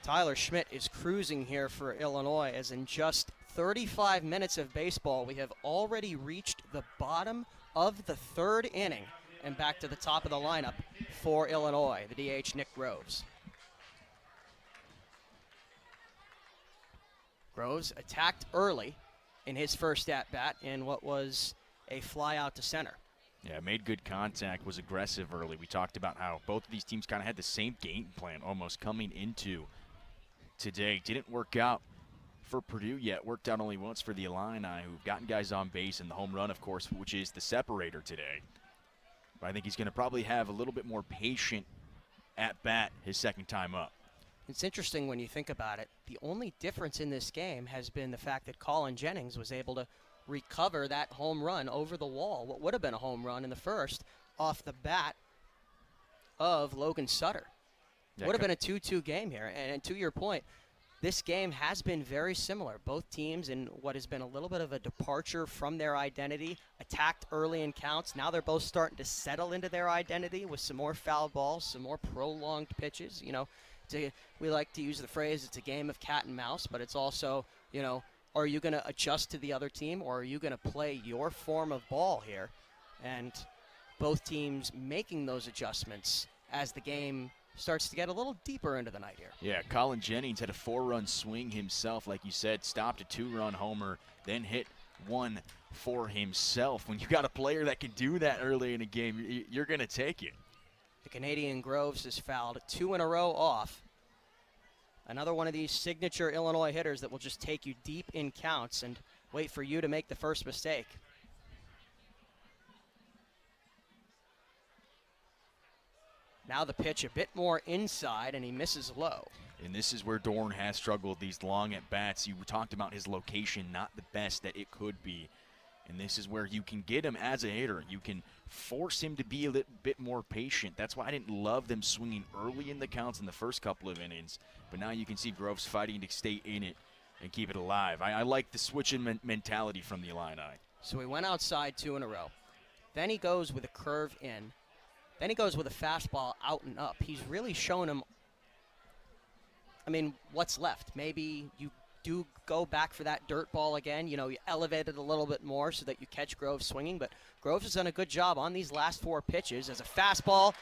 Tyler Schmidt is cruising here for Illinois, as in just 35 minutes of baseball, we have already reached the bottom of the third inning and back to the top of the lineup for Illinois, the DH Nick Groves. Groves attacked early in his first at-bat in what was a fly out to center. Yeah, made good contact, was aggressive early. We talked about how both of these teams kind of had the same game plan almost coming into today. Didn't work out for Purdue yet. Worked out only once for the Illini, who've gotten guys on base, and the home run, of course, which is the separator today. But I think he's going to probably have a little bit more patient at-bat his second time up. It's interesting when you think about it. The only difference in this game has been the fact that Colin Jennings was able to recover that home run over the wall, what would have been a home run in the first, off the bat of Logan Sutter. Yeah, would have been a 2-2 game here. And to your point, this game has been very similar. Both teams, in what has been a little bit of a departure from their identity, attacked early in counts. Now they're both starting to settle into their identity with some more foul balls, some more prolonged pitches. You know, we like to use the phrase, it's a game of cat and mouse, but it's also, you know, are you going to adjust to the other team, or are you going to play your form of ball here? And both teams making those adjustments as the game starts to get a little deeper into the night here. Yeah, Colin Jennings had a 4-run swing himself, like you said, stopped a 2-run homer, then hit one for himself. When you got a player that can do that early in a game, you're going to take it. The Canadian Groves has fouled 2 in a row off. Another one of these signature Illinois hitters that will just take you deep in counts and wait for you to make the first mistake. Now the pitch a bit more inside, and he misses low. And this is where Dorn has struggled, these long at-bats. You talked about his location, not the best that it could be. And this is where you can get him as a hitter. You can force him to be a little bit more patient. That's why I didn't love them swinging early in the counts in the first couple of innings. But now you can see Groves fighting to stay in it and keep it alive. I like the switching mentality from the Illini. So he went outside 2 in a row. Then he goes with a curve in. Then he goes with a fastball out and up. He's really shown him, I mean, what's left. Maybe you do go back for that dirt ball again. You know, you elevate it a little bit more so that you catch Groves swinging. But Groves has done a good job on these last 4 pitches. As a fastball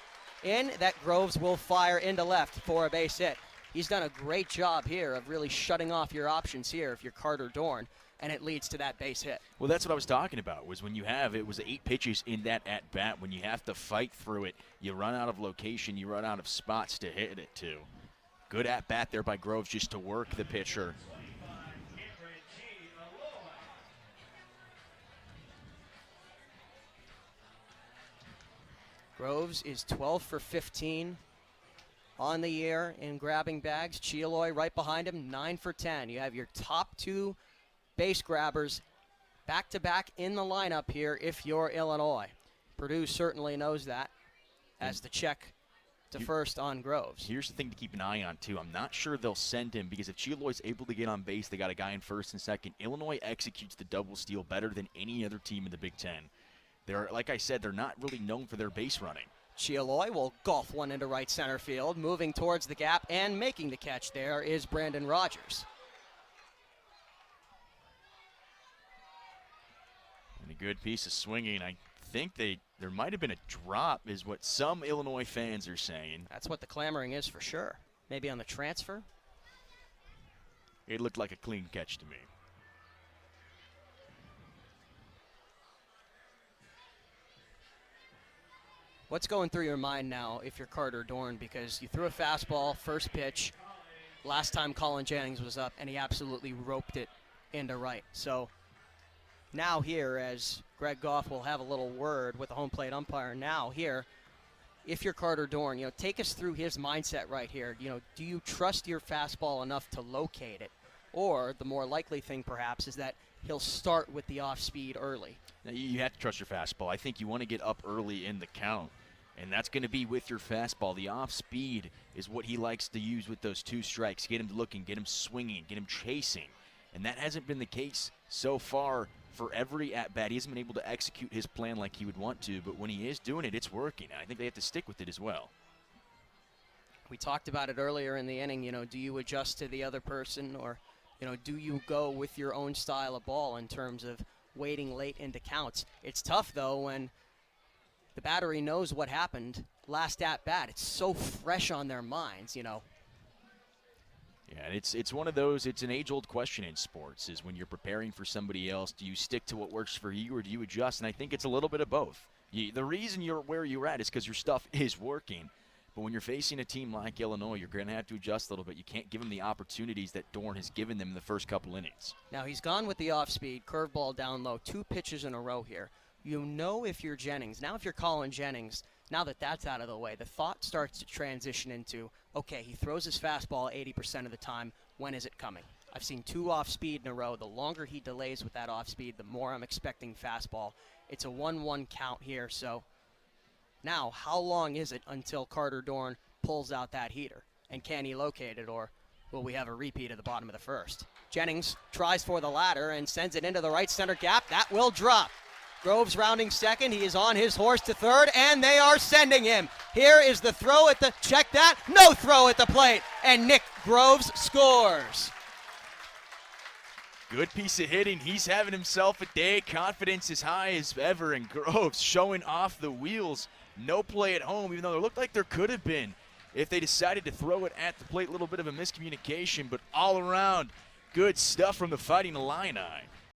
in, that Groves will fire into left for a base hit. He's done a great job here of really shutting off your options here if you're Carter Dorn, and it leads to that base hit. Well, that's what I was talking about, was when you have, it was 8 pitches in that at-bat. When you have to fight through it, you run out of location, you run out of spots to hit it to. Good at-bat there by Groves just to work the pitcher. Groves is 12 for 15 on the year in grabbing bags. Chialoy right behind him, 9 for 10. You have your top 2 base grabbers back-to-back in the lineup here if you're Illinois. Purdue certainly knows that as the check to first on Groves. Here's the thing to keep an eye on, too. I'm not sure they'll send him, because if Chialoy's able to get on base, they got a guy in first and second. Illinois executes the double steal better than any other team in the Big Ten. They're, like I said, they're not really known for their base running. Chialoy will golf one into right center field, moving towards the gap, and making the catch there is Brandon Rogers. And a good piece of swinging. I think there might have been a drop, is what some Illinois fans are saying. That's what the clamoring is for sure. Maybe on the transfer? It looked like a clean catch to me. What's going through your mind now if you're Carter Dorn? Because you threw a fastball, first pitch, last time Colin Jennings was up, and he absolutely roped it into right. So now here, as Greg Goff will have a little word with the home plate umpire now here, if you're Carter Dorn, you know, take us through his mindset right here. You know, do you trust your fastball enough to locate it? Or the more likely thing perhaps is that he'll start with the off speed early. Now, you have to trust your fastball. I think you want to get up early in the count, and that's going to be with your fastball. The off speed is what he likes to use with those 2 strikes. Get him looking, get him swinging, get him chasing. And that hasn't been the case so far for every at-bat. He hasn't been able to execute his plan like he would want to, but when he is doing it, it's working. And I think they have to stick with it as well. We talked about it earlier in the inning. Do you adjust to the other person, or do you go with your own style of ball in terms of waiting late into counts? It's tough, though, when the battery knows what happened last at bat. It's so fresh on their minds. Yeah, it's one of those, it's an age-old question in sports, is when you're preparing for somebody else, do you stick to what works for you or do you adjust? And I think it's a little bit of both. The reason you're where you're at is because your stuff is working. But when you're facing a team like Illinois, you're going to have to adjust a little bit. You can't give them the opportunities that Dorn has given them in the first couple innings. Now he's gone with the off-speed, curveball down low, 2 pitches in a row here. If you're Jennings. Now if you're Colin Jennings, now that that's out of the way, the thought starts to transition into, okay, he throws his fastball 80% of the time. When is it coming? I've seen 2 off-speed in a row. The longer he delays with that off-speed, the more I'm expecting fastball. It's a 1-1 count here, so now how long is it until Carter Dorn pulls out that heater? And can he locate it, or will we have a repeat at the bottom of the first? Jennings tries for the ladder and sends it into the right center gap. That will drop. Groves rounding second. He is on his horse to third, and they are sending him. Here is the throw at the, check that, no throw at the plate, and Nick Groves scores. Good piece of hitting. He's having himself a day. Confidence as high as ever, and Groves showing off the wheels. No play at home, even though it looked like there could have been if they decided to throw it at the plate. A little bit of a miscommunication, but all around, good stuff from the Fighting Illini.